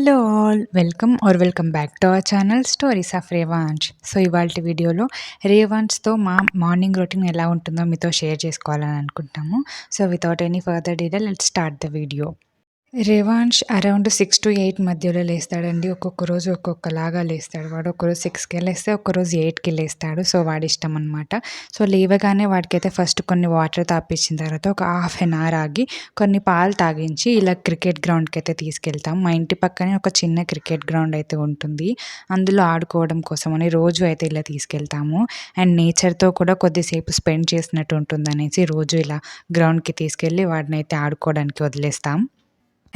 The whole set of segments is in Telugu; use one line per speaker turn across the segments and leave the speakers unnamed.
Hello all welcome back to our channel stories of Revansh. So ఇవాల్టి వీడియోలో రేవాంష్తో మా మార్నింగ్ రొటీన్ ఎలా ఉంటుందో మీతో షేర్ చేసుకోవాలని అనుకుంటున్నాము. So without any further delay let's start the video. Revansh around 6 to 8 మధ్యలో లేస్తాడండి. ఒక్కొక్క రోజు ఒక్కొక్కలాగా లేస్తాడు. వాడు ఒకరోజు 6కే లేస్తే ఒకరోజు 8కి లేస్తాడు. సో వాడి ఇష్టం అనమాట. సో లేవగానే వాడికైతే ఫస్ట్ కొన్ని వాటర్ తాపించిన తర్వాత ఒక హాఫ్ అన్ అవర్ ఆగి కొన్ని పాలు తాగించి ఇలా క్రికెట్ గ్రౌండ్కి అయితే తీసుకెళ్తాం. మా ఇంటి పక్కనే ఒక చిన్న క్రికెట్ గ్రౌండ్ అయితే ఉంటుంది. అందులో ఆడుకోవడం కోసమని రోజు అయితే ఇలా తీసుకెళ్తాము. అండ్ నేచర్తో కూడా కొద్దిసేపు స్పెండ్ చేసినట్టు ఉంటుందనేసి రోజు ఇలా గ్రౌండ్కి తీసుకెళ్ళి వాడిని అయితే ఆడుకోవడానికి వదిలేస్తాం.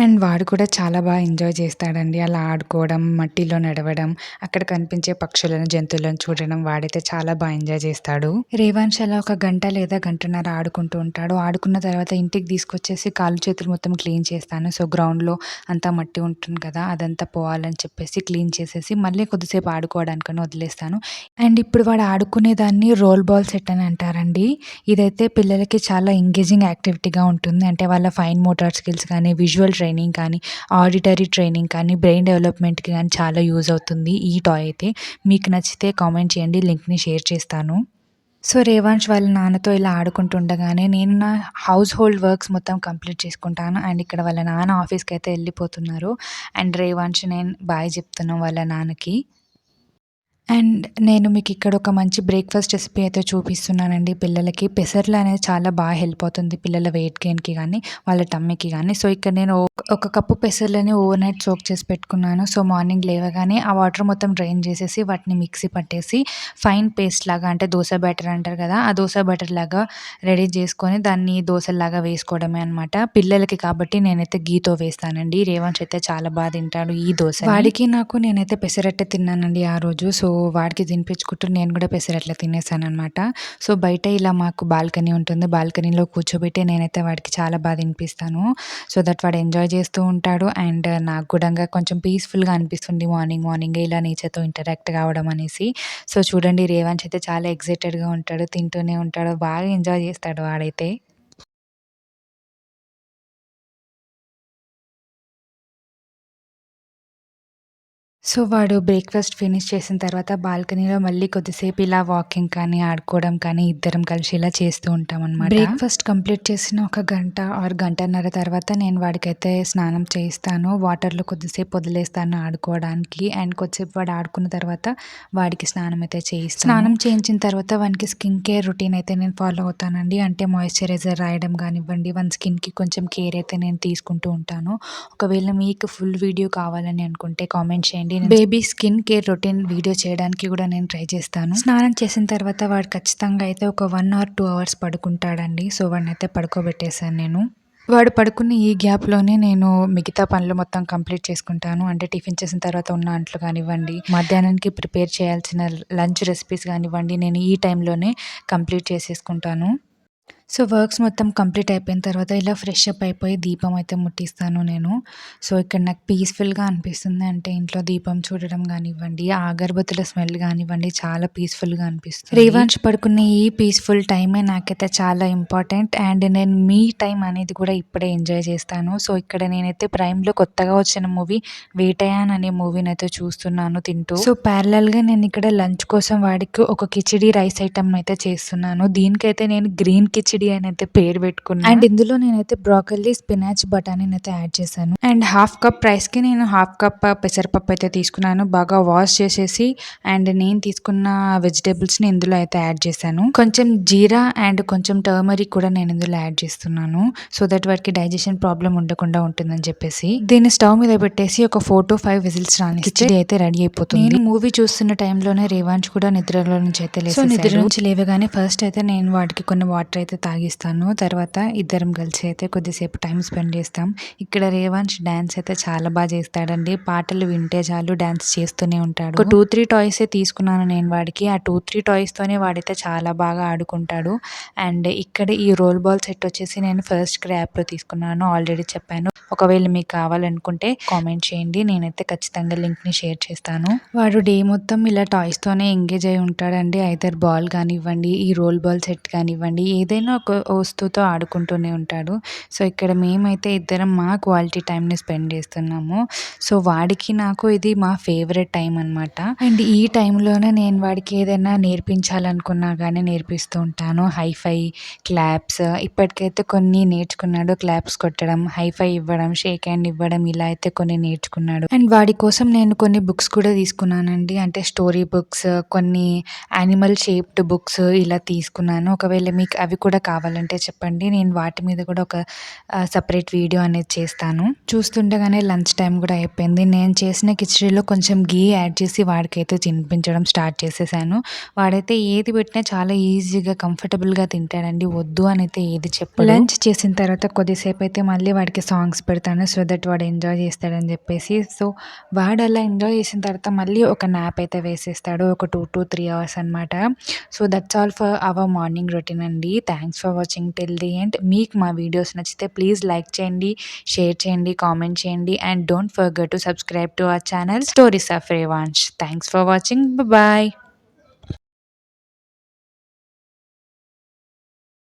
అండ్ వాడు కూడా చాలా బాగా ఎంజాయ్ చేస్తాడండి. అలా ఆడుకోవడం, మట్టిలో నడవడం, అక్కడ కనిపించే పక్షులను, జంతువులను చూడడం వాడైతే చాలా బాగా ఎంజాయ్ చేస్తాడు. రేవాంష్ అలా ఒక గంట లేదా గంటన్నర ఆడుకుంటూ ఉంటాడు. ఆడుకున్న తర్వాత ఇంటికి తీసుకొచ్చేసి కాళ్ళు చేతులు మొత్తం క్లీన్ చేస్తాను. సో గ్రౌండ్లో అంతా మట్టి ఉంటుంది కదా, అదంతా పోవాలని చెప్పేసి క్లీన్ చేసేసి మళ్ళీ కొద్దిసేపు ఆడుకోవడానికని వదిలేస్తాను. అండ్ ఇప్పుడు వాడు ఆడుకునే దాన్ని రోల్ బాల్ సెట్ అని అంటారండి. ఇదైతే పిల్లలకి చాలా ఎంగేజింగ్ యాక్టివిటీగా ఉంటుంది. అంటే వాళ్ళ ఫైన్ మోటార్ స్కిల్స్ కానీ, విజువల్ ట్రైనింగ్ కానీ, ఆడిటరీ ట్రైనింగ్ కానీ, బ్రెయిన్ డెవలప్మెంట్కి కానీ చాలా యూజ్ అవుతుంది ఈ టాయ్ అయితే. మీకు నచ్చితే కామెంట్ చేయండి, లింక్ని షేర్ చేస్తాను. సో రేవాంష్ వాళ్ళ నాన్నతో ఇలా ఆడుకుంటుండగానే నేను నా హౌస్ హోల్డ్ వర్క్స్ మొత్తం కంప్లీట్ చేసుకుంటాను. అండ్ ఇక్కడ వాళ్ళ నాన్న ఆఫీస్కి అయితే వెళ్ళిపోతున్నారు. అండ్ రేవాంష్ నేను బాయ్ చెప్తున్నాం వాళ్ళ నాన్నకి. అండ్ నేను మీకు ఇక్కడ ఒక మంచి బ్రేక్ఫాస్ట్ రెసిపీ అయితే చూపిస్తున్నానండి పిల్లలకి. పెసర్లు అనేది చాలా బాగా హెల్ప్ అవుతుంది పిల్లల వెయిట్ గెయిన్కి కానీ, వాళ్ళ టమ్మీకి కానీ. సో ఇక్కడ నేను ఒక కప్పు పెసర్లని ఓవర్ నైట్ సోక్ చేసి పెట్టుకున్నాను. సో మార్నింగ్ లేవగానే ఆ వాటర్ మొత్తం డ్రైన్ చేసేసి వాటిని మిక్సీ పట్టేసి ఫైన్ పేస్ట్ లాగా, అంటే దోశ బ్యాటర్ అంటారు కదా, ఆ దోశ బ్యాటర్ లాగా రెడీ చేసుకొని దాన్ని దోశలాగా వేసుకోవడమే అనమాట. పిల్లలకి కాబట్టి నేనైతే గీతో వేస్తానండి. రేవాంష్ అయితే చాలా బాగా తింటాడు ఈ దోశ. వాడికి నాకు నేనైతే పెసరట్టే తిన్నానండి ఆ రోజు. సో వాడికి తినిపించుకుంటూ నేను కూడా పెసరట్లే తినేసాను అనమాట. సో బయట ఇలా మాకు బాల్కనీ ఉంటుంది. బాల్కనీలో కూర్చోబెట్టి నేనైతే వాడికి చాలా బాగా తినిపిస్తాను. సో దట్ వాడు ఎంజాయ్ చేస్తూ ఉంటాడు. అండ్ నాకు కూడా కొంచెం పీస్ఫుల్గా అనిపిస్తుంది మార్నింగే ఇలా నేచర్తో ఇంటరాక్ట్ కావడం అనేసి. సో చూడండి రేవాంష్ అయితే చాలా ఎక్సైటెడ్గా ఉంటాడు, తింటూనే ఉంటాడు, బాగా ఎంజాయ్ చేస్తాడు వాడైతే. సో వాడు బ్రేక్ఫాస్ట్ ఫినిష్ చేసిన తర్వాత బాల్కనీలో మళ్ళీ కొద్దిసేపు ఇలా వాకింగ్ కానీ, ఆడుకోవడం కానీ ఇద్దరం కలిసి ఇలా చేస్తూ ఉంటాం అనమాట. బ్రేక్ఫాస్ట్ కంప్లీట్ చేసిన ఒక గంట ఆర్ గంటన్నర తర్వాత నేను వాడికైతే స్నానం చేయిస్తాను. వాటర్లో కొద్దిసేపు వదిలేస్తాను ఆడుకోవడానికి. అండ్ కొద్దిసేపు వాడు ఆడుకున్న తర్వాత వాడికి స్నానం అయితే చేయిస్తాను. స్నానం చేయించిన తర్వాత వానికి స్కిన్ కేర్ రొటీన్ అయితే నేను ఫాలో అవుతానండి. అంటే మాయిశ్చరైజర్ రాయడం కానివ్వండి, వన్ స్కిన్కి కొంచెం కేర్ అయితే నేను తీసుకుంటూ ఉంటాను. ఒకవేళ మీకు ఫుల్ వీడియో కావాలని అనుకుంటే కామెంట్ చేయండి. Baby skin care routine video చేయడానికి కూడా నేను ట్రై చేస్తాను. స్నానం చేసిన తర్వాత వాడు ఖచ్చితంగా అయితే ఒక 1 or 2 hours పడుకుంటాడండి. సో వాడిని అయితే పడుకోబెట్టేశాను నేను. వాడు పడుకున్న ఈ గ్యాప్లోనే నేను మిగతా పనులు మొత్తం కంప్లీట్ చేసుకుంటాను. అంటే టిఫిన్ చేసిన తర్వాత ఉన్న అంట్లు కానివ్వండి, మధ్యాహ్నానికి ప్రిపేర్ చేయాల్సిన లంచ్ రెసిపీస్ కానివ్వండి, నేను ఈ టైంలోనే కంప్లీట్ చేసేసుకుంటాను. సో వర్క్స్ మొత్తం కంప్లీట్ అయిపోయిన తర్వాత ఇలా ఫ్రెష్ అప్ అయిపోయి దీపం అయితే ముట్టిస్తాను నేను. సో ఇక్కడ నాకు పీస్ఫుల్గా అనిపిస్తుంది. అంటే ఇంట్లో దీపం చూడడం కానివ్వండి, ఆ అగరబత్తుల స్మెల్ కానివ్వండి, చాలా పీస్ఫుల్గా అనిపిస్తుంది. రేవాంష్ పడుకునే ఈ పీస్ఫుల్ టైమే నాకైతే చాలా ఇంపార్టెంట్. అండ్ నేను మీ టైం అనేది కూడా ఇప్పుడే ఎంజాయ్ చేస్తాను. సో ఇక్కడ నేనైతే ప్రైమ్లో కొత్తగా వచ్చిన మూవీ వేటయాన్ అనే మూవీని అయితే చూస్తున్నాను తింటూ. సో ప్యారలల్గా నేను ఇక్కడ లంచ్ కోసం వాడికి ఒక కిచిడి రైస్ ఐటమ్ అయితే చేస్తున్నాను. దీనికైతే నేను గ్రీన్ కిచిడి అని అయితే పేరు పెట్టుకున్నాను. అండ్ ఇందులో నేనైతే బ్రోకల్లీ, స్పినాచ్, బఠానీ అయితే యాడ్ చేశాను. అండ్ హాఫ్ కప్ రైస్ కి నేను హాఫ్ కప్ పెసరపప్పు అయితే తీసుకున్నాను. బాగా వాష్ చేసేసి అండ్ నేను తీసుకున్న వెజిటేబుల్స్ ని ఇందులో అయితే యాడ్ చేశాను. కొంచెం జీరా అండ్ కొంచెం టర్మరిక్ కూడా నేను ఇందులో యాడ్ చేస్తున్నాను. సో దట్ వాటికి డైజెషన్ ప్రాబ్లం ఉండకుండా ఉంటుందని చెప్పేసి. దీన్ని స్టవ్ మీద పెట్టేసి ఒక 4 to 5 విజిల్స్ రాని కిచిడి అయితే రెడీ అయిపోతుంది. నేను మూవీ చూస్తున్న టైంలోనే రేవాంష్ కూడా నిద్రలో నుంచి అయితే లేచేసాడు. సో నిద్ర నుంచి లేవగానే ఫస్ట్ అయితే నేను వాటికి కొన్ని వాటర్ అయితే తాగిస్తాను. తర్వాత ఇద్దరం కలిసి అయితే కొద్దిసేపు టైం స్పెండ్ చేస్తాం. ఇక్కడ రేవాంష్ డాన్స్ అయితే చాలా బాగా చేస్తాడండి. పాటలు వింటే చాలు డాన్స్ చేస్తూనే ఉంటాడు. ఒక 2-3 టాయ్స్ తీసుకున్నాను నేను వాడికి. ఆ 2-3 టాయ్స్ తోనే వాడైతే చాలా బాగా ఆడుకుంటాడు. అండ్ ఇక్కడ ఈ రోల్ బాల్ సెట్ వచ్చేసి నేను ఫస్ట్ క్రాప్ లో తీసుకున్నాను. ఆల్రెడీ చెప్పాను ఒకవేళ మీకు కావాలనుకుంటే కామెంట్ చేయండి. నేనైతే ఖచ్చితంగా లింక్‌ని షేర్ చేస్తాను. వాడు డే మొత్తం ఇలా టాయ్స్‌తోనే ఎంగేజ్ అయ్యి ఉంటాడండి. ఐదర్ బాల్ కానివ్వండి, ఈ రోల్ బాల్ సెట్ కానివ్వండి, ఏదైనా ఒక వస్తువుతో ఆడుకుంటూనే ఉంటాడు. సో, ఇక్కడ మేమైతే ఇద్దరం మా క్వాలిటీ టైమ్‌ని స్పెండ్ చేస్తున్నాము. సో, వాడికి నాకు ఇది మా ఫేవరెట్ టైం అనమాట. అండ్ ఈ టైంలోనే నేను వాడికి ఏదైనా నేర్పించాలనుకున్నా గానీ నేర్పిస్తూ ఉంటాను. హైఫై, క్లాప్స్ ఇప్పటికైతే కొన్ని నేర్చుకున్నాడు. క్లాప్స్ కొట్టడం, హైఫై ఇవ్వడం, షేక్ హ్యాండ్ ఇవ్వడం ఇలా అయితే కొన్ని నేర్చుకున్నాడు. అండ్ వాడి కోసం నేను కొన్ని బుక్స్ కూడా తీసుకున్నానండి. అంటే స్టోరీ బుక్స్, కొన్ని యానిమల్ షేప్డ్ బుక్స్ ఇలా తీసుకున్నాను. ఒకవేళ మీకు అవి కూడా కావాలంటే చెప్పండి. నేను వాటి మీద కూడా ఒక సెపరేట్ వీడియో అనేది చేస్తాను. చూస్తుండగానే లంచ్ టైం కూడా అయిపోయింది. నేను చేసిన కిచడీలో కొంచెం ఘీ యాడ్ చేసి వాడికైతే తినిపించడం స్టార్ట్ చేసేసాను. వాడైతే ఏది పెట్టినా చాలా ఈజీగా కంఫర్టబుల్‌గా తింటాడండి. వద్దు అని అయితే ఏది చెప్పడు. లంచ్ చేసిన తర్వాత కొద్దిసేపు అయితే మళ్ళీ వాడికి సాంగ్స్ పెడతాను. సో దట్ వాడు ఎంజాయ్ చేస్తాడని చెప్పేసి. సో వాడు అలా ఎంజాయ్ చేసిన తర్వాత మళ్ళీ ఒక న్యాప్ అయితే వేసేస్తాడు. ఒక 2-3 అవర్స్ అనమాట. So that's all for our morning routine అండి. Thanks for watching till the end. మీకు మా వీడియోస్ నచ్చితే ప్లీజ్ లైక్ చేయండి, షేర్ చేయండి, కామెంట్ చేయండి and don't forget to subscribe to our channel stories of Revansh. Thanks for watching. Bye.